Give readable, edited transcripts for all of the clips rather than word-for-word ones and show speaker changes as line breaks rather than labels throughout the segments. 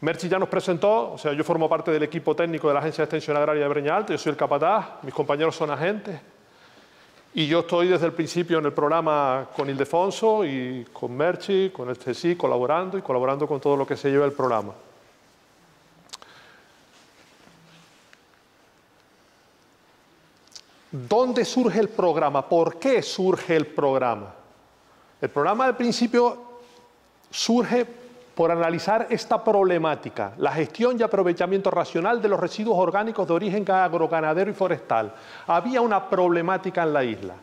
Merchi ya nos presentó, o sea, yo formo parte del equipo técnico de la Agencia de Extensión Agraria de Breña Alta, yo soy el capataz, mis compañeros son agentes, y yo estoy desde el principio en el programa con Ildefonso y con Merchi, con el CSIC, colaborando con todo lo que se lleva el programa. ¿Dónde surge el programa? ¿Por qué surge el programa? El programa al principio surge por analizar esta problemática, la gestión y aprovechamiento racional de los residuos orgánicos de origen agroganadero y forestal. Había una problemática en la isla.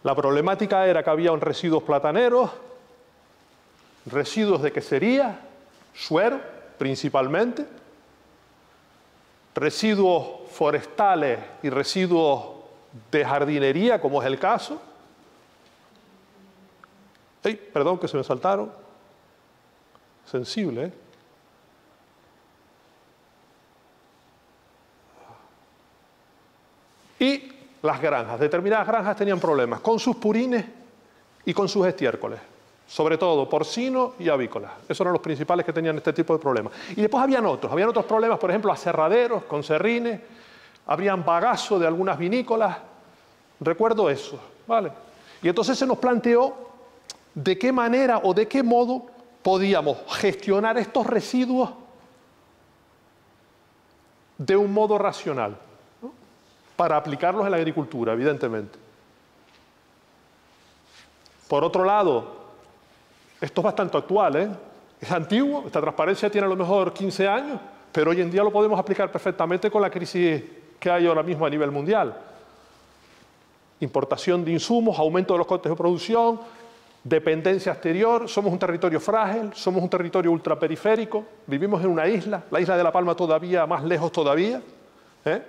La problemática era que había residuos plataneros, residuos de quesería, suero principalmente, residuos forestales y residuos de jardinería, como es el caso. ¡Ay, perdón, que se me saltaron! Sensible, ¿eh? Y las granjas. Determinadas granjas tenían problemas con sus purines y con sus estiércoles. Sobre todo porcinos y avícolas. Esos eran los principales que tenían este tipo de problemas. Y después habían otros problemas, por ejemplo, aserraderos con serrines, habrían bagazo de algunas vinícolas. Recuerdo eso, ¿vale? Y entonces se nos planteó de qué manera o de qué modo podíamos gestionar estos residuos de un modo racional, ¿no? Para aplicarlos en la agricultura, evidentemente. Por otro lado, esto es bastante actual, ¿eh? Es antiguo, esta transparencia tiene a lo mejor 15 años, pero hoy en día lo podemos aplicar perfectamente con la crisis que hay ahora mismo a nivel mundial. Importación de insumos, aumento de los costes de producción, dependencia exterior, somos un territorio frágil, somos un territorio ultraperiférico, vivimos en una isla, la isla de La Palma todavía, más lejos todavía, ¿eh?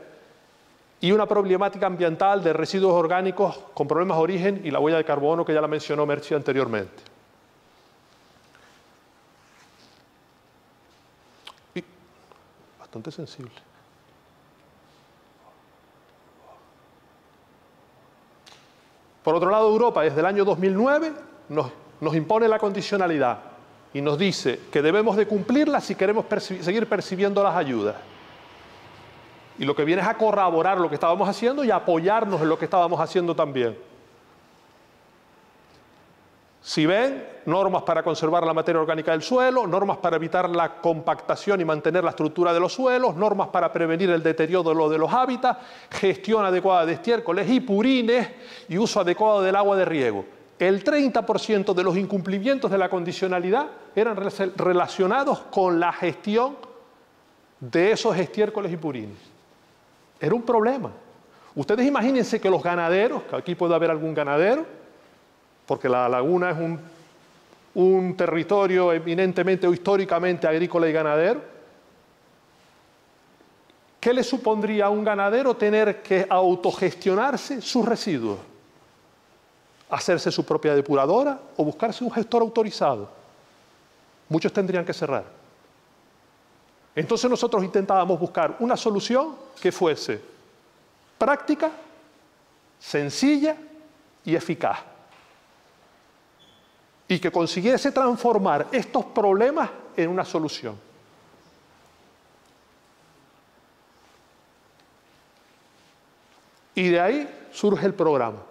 Y una problemática ambiental de residuos orgánicos con problemas de origen y la huella de carbono que ya la mencionó Merchi anteriormente. Y bastante sensible. Por otro lado, Europa, desde el año 2009, nos impone la condicionalidad y nos dice que debemos de cumplirla si queremos seguir percibiendo las ayudas. Y lo que viene es a corroborar lo que estábamos haciendo y a apoyarnos en lo que estábamos haciendo también. Si ven, normas para conservar la materia orgánica del suelo, normas para evitar la compactación y mantener la estructura de los suelos, normas para prevenir el deterioro de los hábitats, gestión adecuada de estiércoles y purines y uso adecuado del agua de riego. El 30% de los incumplimientos de la condicionalidad eran relacionados con la gestión de esos estiércoles y purines. Era un problema. Ustedes imagínense que los ganaderos, que aquí puede haber algún ganadero, porque la laguna es un territorio eminentemente o históricamente agrícola y ganadero, ¿qué le supondría a un ganadero tener que autogestionarse sus residuos? ¿Hacerse su propia depuradora o buscarse un gestor autorizado? Muchos tendrían que cerrar. Entonces nosotros intentábamos buscar una solución que fuese práctica, sencilla y eficaz. Y que consiguiese transformar estos problemas en una solución. Y de ahí surge el programa.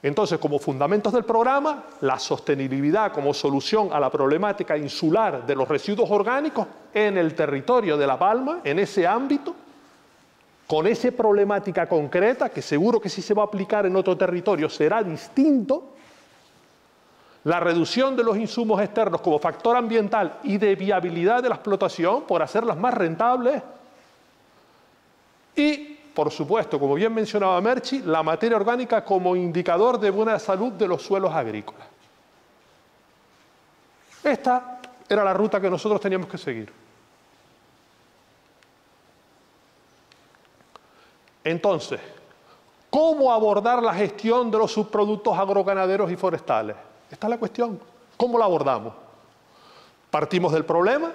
Entonces, como fundamentos del programa, la sostenibilidad como solución a la problemática insular de los residuos orgánicos en el territorio de La Palma, en ese ámbito, con esa problemática concreta, que seguro que si se va a aplicar en otro territorio será distinto. La reducción de los insumos externos como factor ambiental y de viabilidad de la explotación por hacerlas más rentables. Y, por supuesto, como bien mencionaba Merchi, la materia orgánica como indicador de buena salud de los suelos agrícolas. Esta era la ruta que nosotros teníamos que seguir. Entonces, ¿cómo abordar la gestión de los subproductos agroganaderos y forestales? Esta es la cuestión. ¿Cómo la abordamos? Partimos del problema,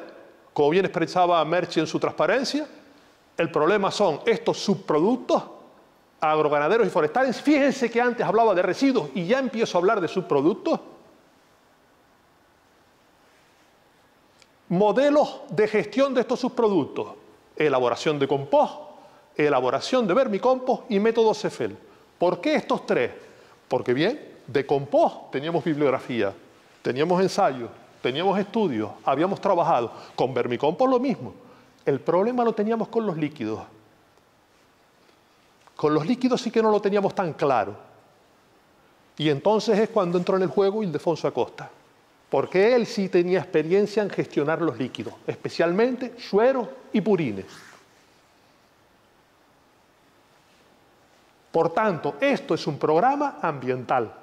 como bien expresaba Merchi en su transparencia. El problema son estos subproductos agroganaderos y forestales. Fíjense que antes hablaba de residuos y ya empiezo a hablar de subproductos. modelos de gestión de estos subproductos. Elaboración de compost, elaboración de vermicompost y método CEFEL. ¿Por qué estos tres? Porque bien, de compost teníamos bibliografía, teníamos ensayos, teníamos estudios, habíamos trabajado. Con vermicompost lo mismo. El problema lo teníamos con los líquidos. Con los líquidos sí que no lo teníamos tan claro. Y entonces es cuando entró en el juego Ildefonso Acosta. Porque él sí tenía experiencia en gestionar los líquidos, especialmente sueros y purines. Por tanto, esto es un programa ambiental.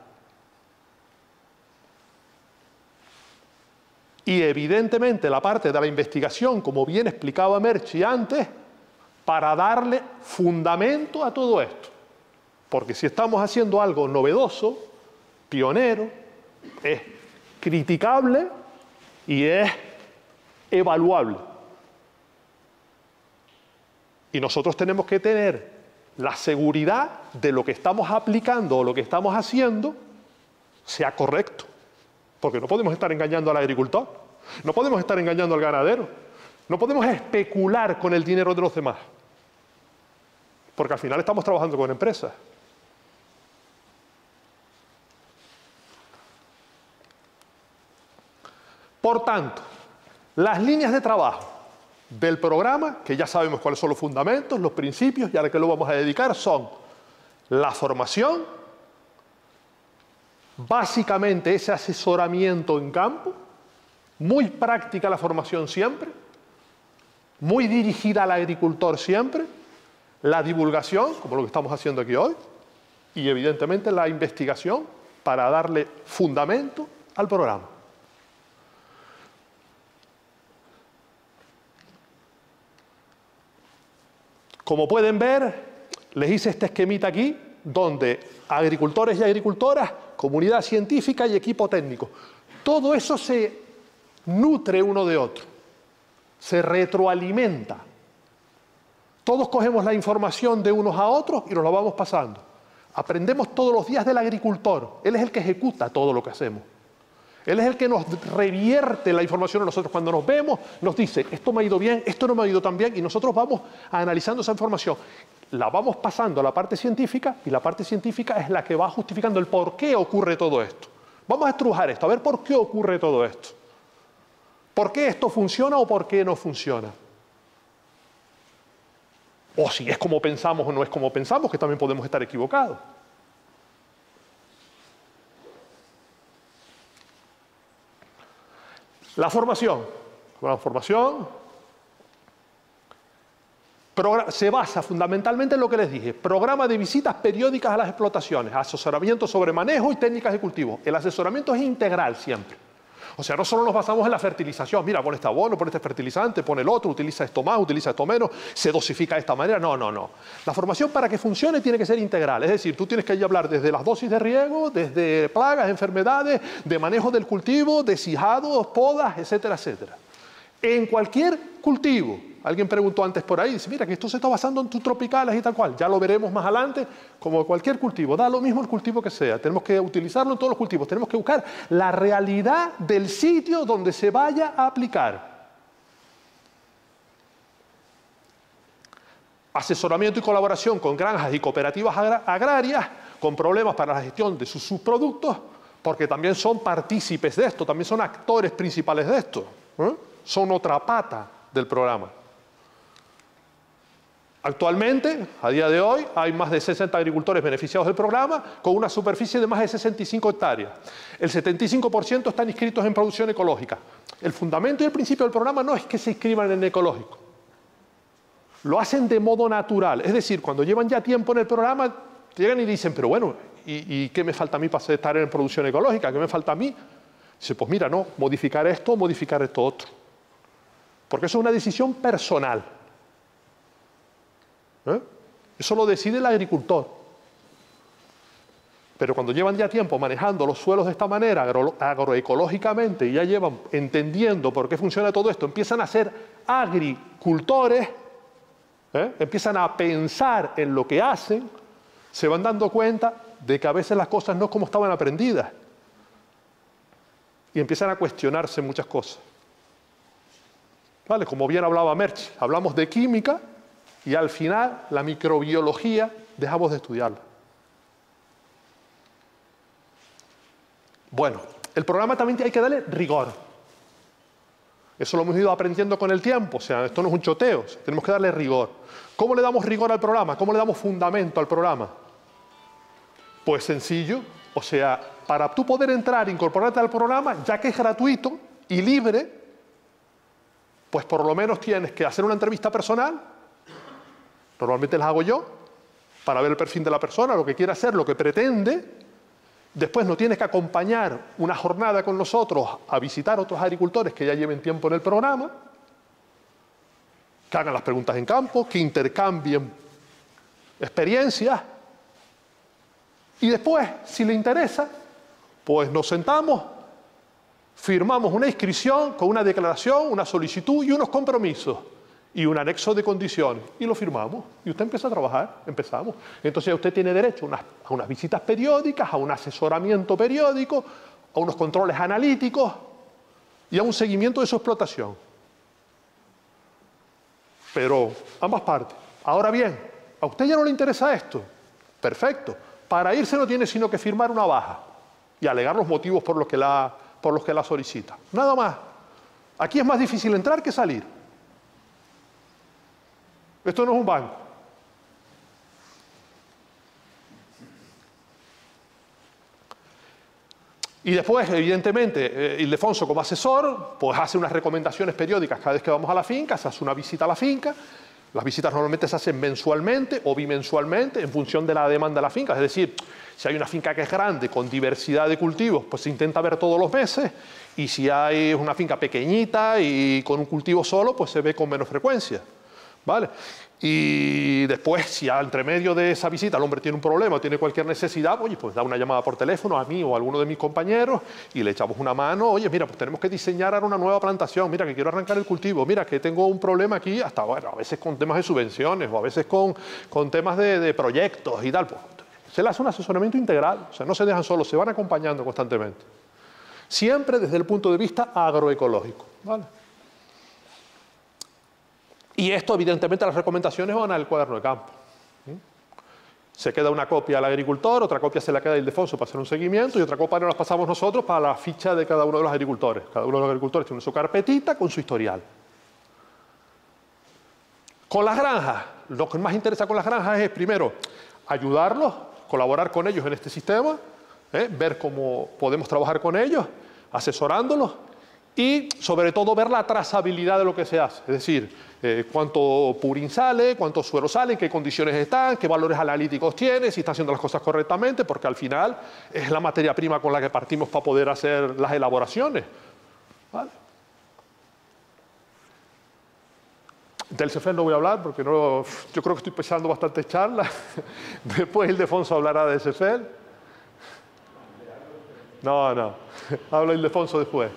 Y evidentemente la parte de la investigación, como bien explicaba Merchi antes, para darle fundamento a todo esto. Porque si estamos haciendo algo novedoso, pionero, es criticable y es evaluable. Y nosotros tenemos que tener la seguridad de lo que estamos aplicando o lo que estamos haciendo sea correcto. Porque no podemos estar engañando al agricultor, no podemos estar engañando al ganadero, no podemos especular con el dinero de los demás. Porque al final estamos trabajando con empresas. Por tanto, las líneas de trabajo del programa, que ya sabemos cuáles son los fundamentos, los principios, y a la que lo vamos a dedicar, son la formación, básicamente ese asesoramiento en campo, muy práctica la formación siempre, muy dirigida al agricultor siempre, la divulgación, como lo que estamos haciendo aquí hoy, y evidentemente la investigación para darle fundamento al programa. Como pueden ver, les hice este esquemita aquí, donde agricultores y agricultoras, comunidad científica y equipo técnico. Todo eso se nutre uno de otro, se retroalimenta. Todos cogemos la información de unos a otros y nos la vamos pasando. Aprendemos todos los días del agricultor. Él es el que ejecuta todo lo que hacemos. Él es el que nos revierte la información a nosotros. Cuando nos vemos, nos dice, esto me ha ido bien, esto no me ha ido tan bien, y nosotros vamos analizando esa información. La vamos pasando a la parte científica, y la parte científica es la que va justificando el por qué ocurre todo esto. Vamos a estrujar esto, a ver por qué ocurre todo esto. ¿Por qué esto funciona o por qué no funciona? O si es como pensamos o no es como pensamos, que también podemos estar equivocados. La formación. La formación se basa fundamentalmente en lo que les dije. Programa de visitas periódicas a las explotaciones, asesoramiento sobre manejo y técnicas de cultivo. El asesoramiento es integral siempre. O sea, no solo nos basamos en la fertilización. Mira, pon este abono, pon este fertilizante, pon el otro, utiliza esto más, utiliza esto menos, se dosifica de esta manera. No, no, no. La formación para que funcione tiene que ser integral. Es decir, tú tienes que hablar desde las dosis de riego, desde plagas, enfermedades, de manejo del cultivo, de sijados, podas, etcétera, etcétera. En cualquier cultivo. Alguien preguntó antes por ahí, dice, mira, que esto se está basando en tus tropicales y tal cual. Ya lo veremos más adelante, como cualquier cultivo. Da lo mismo el cultivo que sea. Tenemos que utilizarlo en todos los cultivos. Tenemos que buscar la realidad del sitio donde se vaya a aplicar. Asesoramiento y colaboración con granjas y cooperativas agrarias, con problemas para la gestión de sus subproductos, porque también son partícipes de esto, también son actores principales de esto. Son otra pata del programa. Actualmente, a día de hoy, hay más de 60 agricultores beneficiados del programa con una superficie de más de 65 hectáreas. El 75% están inscritos en producción ecológica. El fundamento y el principio del programa no es que se inscriban en ecológico. Lo hacen de modo natural. Es decir, cuando llevan ya tiempo en el programa, llegan y dicen, pero bueno, ¿y qué me falta a mí para estar en producción ecológica? ¿Qué me falta a mí? Dice, pues mira, no, modificar esto otro. Porque eso es una decisión personal. Eso lo decide el agricultor. Pero cuando llevan ya tiempo manejando los suelos de esta manera, agroecológicamente, y ya llevan entendiendo por qué funciona todo esto, empiezan a ser agricultores, empiezan a pensar en lo que hacen, se van dando cuenta de que a veces las cosas no es como estaban aprendidas. Y empiezan a cuestionarse muchas cosas. ¿Vale? Como bien hablaba Merchi, hablamos de química y al final la microbiología dejamos de estudiarla. Bueno, el programa también hay que darle rigor. Eso lo hemos ido aprendiendo con el tiempo, o sea, esto no es un choteo, o sea, tenemos que darle rigor. ¿Cómo le damos rigor al programa? ¿Cómo le damos fundamento al programa? Pues sencillo, o sea, para tú poder entrar e incorporarte al programa, ya que es gratuito y libre, pues por lo menos tienes que hacer una entrevista personal, normalmente las hago yo, para ver el perfil de la persona, lo que quiere hacer, lo que pretende. Después nos tienes que acompañar una jornada con nosotros a visitar a otros agricultores que ya lleven tiempo en el programa, que hagan las preguntas en campo, que intercambien experiencias. Y después, si le interesa, pues nos sentamos, firmamos una inscripción con una declaración, una solicitud y unos compromisos. Y un anexo de condiciones, y lo firmamos, y usted empieza a trabajar, empezamos. Entonces usted tiene derecho a unas visitas periódicas, a un asesoramiento periódico, a unos controles analíticos y a un seguimiento de su explotación. Pero ambas partes. Ahora bien, ¿a usted ya no le interesa esto? Perfecto. Para irse no tiene sino que firmar una baja y alegar los motivos por los que la solicita. Nada más. Aquí es más difícil entrar que salir. Esto no es un banco. Y después, evidentemente, Ildefonso como asesor, pues hace unas recomendaciones periódicas cada vez que vamos a la finca, se hace una visita a la finca. Las visitas normalmente se hacen mensualmente o bimensualmente en función de la demanda de la finca. Es decir, si hay una finca que es grande, con diversidad de cultivos, pues se intenta ver todos los meses. Y si hay una finca pequeñita y con un cultivo solo, pues se ve con menos frecuencia. ¿Vale? Y después, si entre medio de esa visita el hombre tiene un problema o tiene cualquier necesidad, oye, pues da una llamada por teléfono a mí o a alguno de mis compañeros y le echamos una mano. Oye, mira, pues tenemos que diseñar ahora una nueva plantación. Mira, que quiero arrancar el cultivo. Mira, que tengo un problema aquí, hasta, bueno, a veces con temas de subvenciones o a veces con temas de proyectos y tal. Pues, se le hace un asesoramiento integral. O sea, no se dejan solos, se van acompañando constantemente. Siempre desde el punto de vista agroecológico. ¿Vale? Y esto, evidentemente, las recomendaciones van al cuaderno de campo. Se queda una copia al agricultor, otra copia se la queda a Ildefonso para hacer un seguimiento y otra copia nos las pasamos nosotros para la ficha de cada uno de los agricultores. Cada uno de los agricultores tiene su carpetita con su historial. Con las granjas, lo que más interesa con las granjas es, primero, ayudarlos, colaborar con ellos en este sistema, ver cómo podemos trabajar con ellos, asesorándolos y, sobre todo, ver la trazabilidad de lo que se hace. Es decir, cuánto purín sale, cuánto suero sale, en qué condiciones están, qué valores analíticos tiene, si está haciendo las cosas correctamente, porque al final es la materia prima con la que partimos para poder hacer las elaboraciones. ¿Vale? Del CEFEL no voy a hablar porque no, yo creo que estoy pesando bastantes charlas. Después Ildefonso hablará de CEFEL. No, habla Ildefonso después.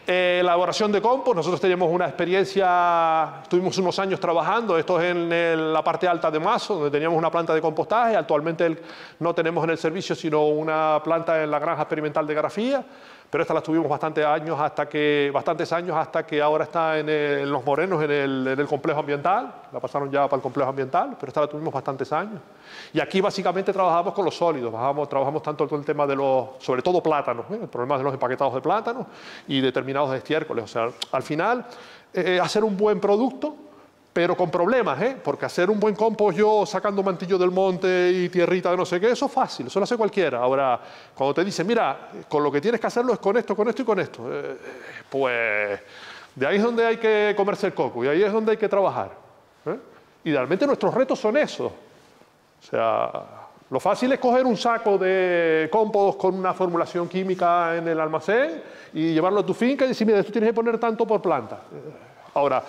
Elaboración de compost, nosotros teníamos una experiencia, estuvimos unos años trabajando, esto es en la parte alta de Mazo, donde teníamos una planta de compostaje, actualmente no tenemos en el servicio sino una planta en la granja experimental de Grafía, pero esta la tuvimos bastantes años hasta que ahora está en Los Morenos, en el complejo ambiental, la pasaron ya para el complejo ambiental, pero esta la tuvimos bastantes años. Y aquí básicamente trabajamos con los sólidos, trabajamos tanto con el tema de sobre todo plátanos, el problema de los empaquetados de plátanos y determinados estiércoles. O sea, al final, hacer un buen producto, pero con problemas, porque hacer un buen compost yo sacando mantillo del monte y tierrita de no sé qué, eso es fácil, eso lo hace cualquiera. Ahora, cuando te dicen, mira, con lo que tienes que hacerlo es con esto y con esto, pues de ahí es donde hay que comerse el coco y ahí es donde hay que trabajar. Idealmente nuestros retos son esos. O sea, lo fácil es coger un saco de compost con una formulación química en el almacén y llevarlo a tu finca y decir, mira, tú tienes que poner tanto por planta. Ahora,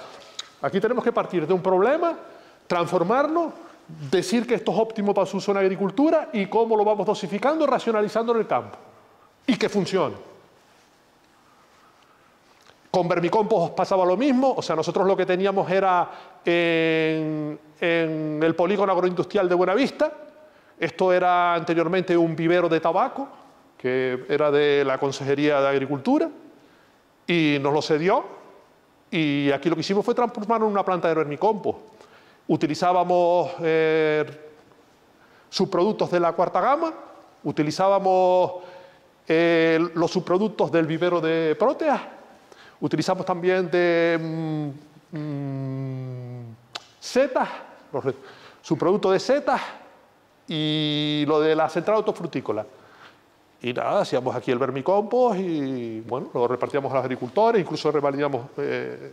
aquí tenemos que partir de un problema, transformarlo, decir que esto es óptimo para su uso en agricultura y cómo lo vamos dosificando, racionalizando en el campo. Y que funcione. Con vermicompost pasaba lo mismo, o sea, nosotros lo que teníamos era en el polígono agroindustrial de Buenavista, esto era anteriormente un vivero de tabaco, que era de la Consejería de Agricultura, y nos lo cedió, y aquí lo que hicimos fue transformarlo en una planta de vermicompost. Utilizábamos subproductos de la cuarta gama, utilizábamos los subproductos del vivero de Proteas, utilizamos también de setas, los subproductos de setas y lo de la central autofrutícola. Y nada, hacíamos aquí el vermicompost y bueno, lo repartíamos a los agricultores, incluso repartíamos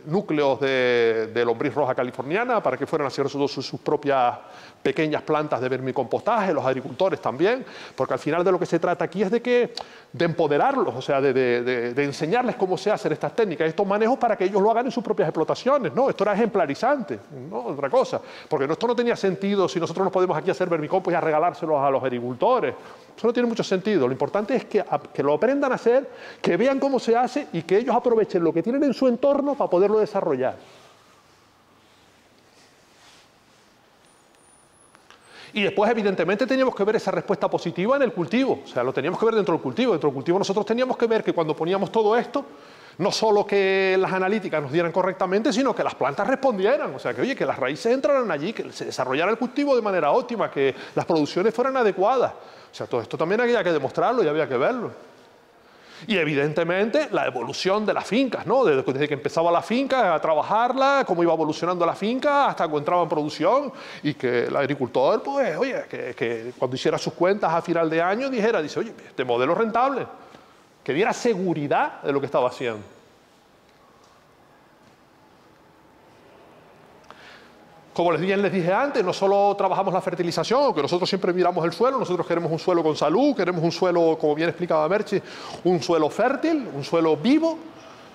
núcleos de lombriz roja californiana para que fueran haciendo sus propias pequeñas plantas de vermicompostaje, los agricultores también, porque al final de lo que se trata aquí es de empoderarlos, o sea, de enseñarles cómo se hacen estas técnicas, estos manejos para que ellos lo hagan en sus propias explotaciones, ¿no? Esto era ejemplarizante, no otra cosa, porque esto no tenía sentido si nosotros nos podemos aquí hacer vermicompost y a regalárselos a los agricultores. Eso no tiene mucho sentido. Lo importante es que lo aprendan a hacer, que vean cómo se hace y que ellos aprovechen lo que tienen en su entorno para poderlo desarrollar. Y después, evidentemente, teníamos que ver esa respuesta positiva en el cultivo. O sea, lo teníamos que ver dentro del cultivo. Dentro del cultivo nosotros teníamos que ver que cuando poníamos todo esto, no solo que las analíticas nos dieran correctamente, sino que las plantas respondieran. O sea, que oye, que las raíces entraran allí, que se desarrollara el cultivo de manera óptima, que las producciones fueran adecuadas. O sea, todo esto también había que demostrarlo y había que verlo. Y evidentemente la evolución de las fincas, ¿no? Desde que empezaba la finca a trabajarla, cómo iba evolucionando la finca hasta que entraba en producción y que el agricultor, pues, oye, que cuando hiciera sus cuentas a final de año dice, oye, este modelo es rentable, que diera seguridad de lo que estaba haciendo. Como bien les dije antes, no solo trabajamos la fertilización, aunque nosotros siempre miramos el suelo, nosotros queremos un suelo con salud, queremos un suelo, como bien explicaba Merchi, un suelo fértil, un suelo vivo,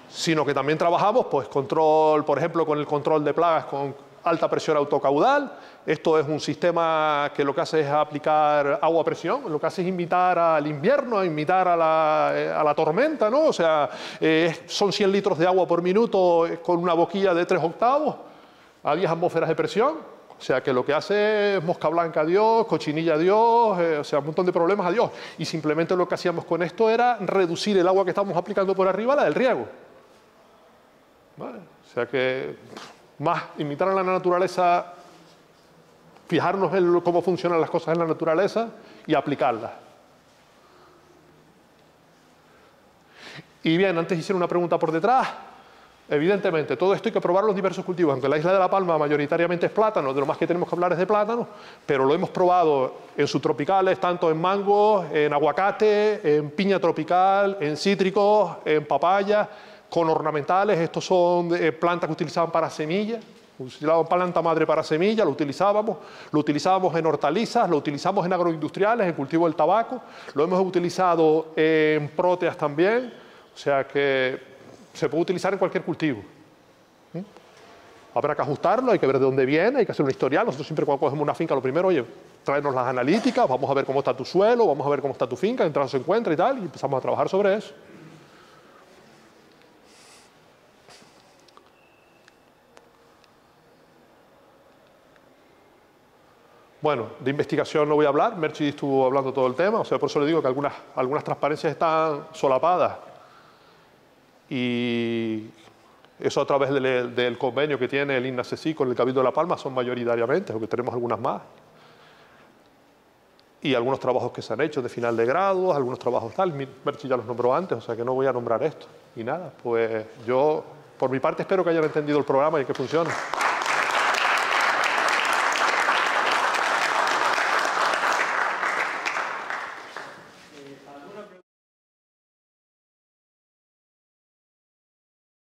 sino que también trabajamos, pues, control, por ejemplo, con el control de plagas con alta presión autocaudal. Esto es un sistema que lo que hace es aplicar agua a presión, lo que hace es invitar al invierno, invitar a la tormenta, ¿no? O sea, son 100 litros de agua por minuto con una boquilla de 3 octavos. A 10 atmósferas de presión, o sea que lo que hace es mosca blanca, adiós, cochinilla, adiós, o sea, un montón de problemas, adiós. Y simplemente lo que hacíamos con esto era reducir el agua que estamos aplicando por arriba a la del riego. ¿Vale? O sea que más imitar a la naturaleza, fijarnos en cómo funcionan las cosas en la naturaleza y aplicarlas. Y bien, antes hicieron una pregunta por detrás. Evidentemente, todo esto hay que probar los diversos cultivos, aunque la isla de La Palma mayoritariamente es plátano, de lo más que tenemos que hablar es de plátano, pero lo hemos probado en subtropicales, tanto en mangos, en aguacate, en piña tropical, en cítricos, en papaya, con ornamentales. Estos son plantas que utilizaban para semillas, utilizaban planta madre para semilla, lo utilizábamos en hortalizas, lo utilizamos en agroindustriales, en cultivo del tabaco, lo hemos utilizado en próteas también, o sea que se puede utilizar en cualquier cultivo. Habrá que ajustarlo, hay que ver de dónde viene, hay que hacer un historial. Nosotros siempre cuando cogemos una finca, lo primero, oye, traernos las analíticas, vamos a ver cómo está tu suelo, vamos a ver cómo está tu finca, en se encuentra y tal, y empezamos a trabajar sobre eso. Bueno, de investigación no voy a hablar, Merchi estuvo hablando todo el tema, o sea, por eso le digo que algunas transparencias están solapadas. Y eso a través del convenio que tiene el INASESI con el Cabildo de La Palma son mayoritariamente, aunque tenemos algunas más. Y algunos trabajos que se han hecho de final de grado, algunos trabajos tal, Merchi ya los nombró antes, o sea que no voy a nombrar esto. Y nada, pues yo por mi parte espero que hayan entendido el programa y que funcione.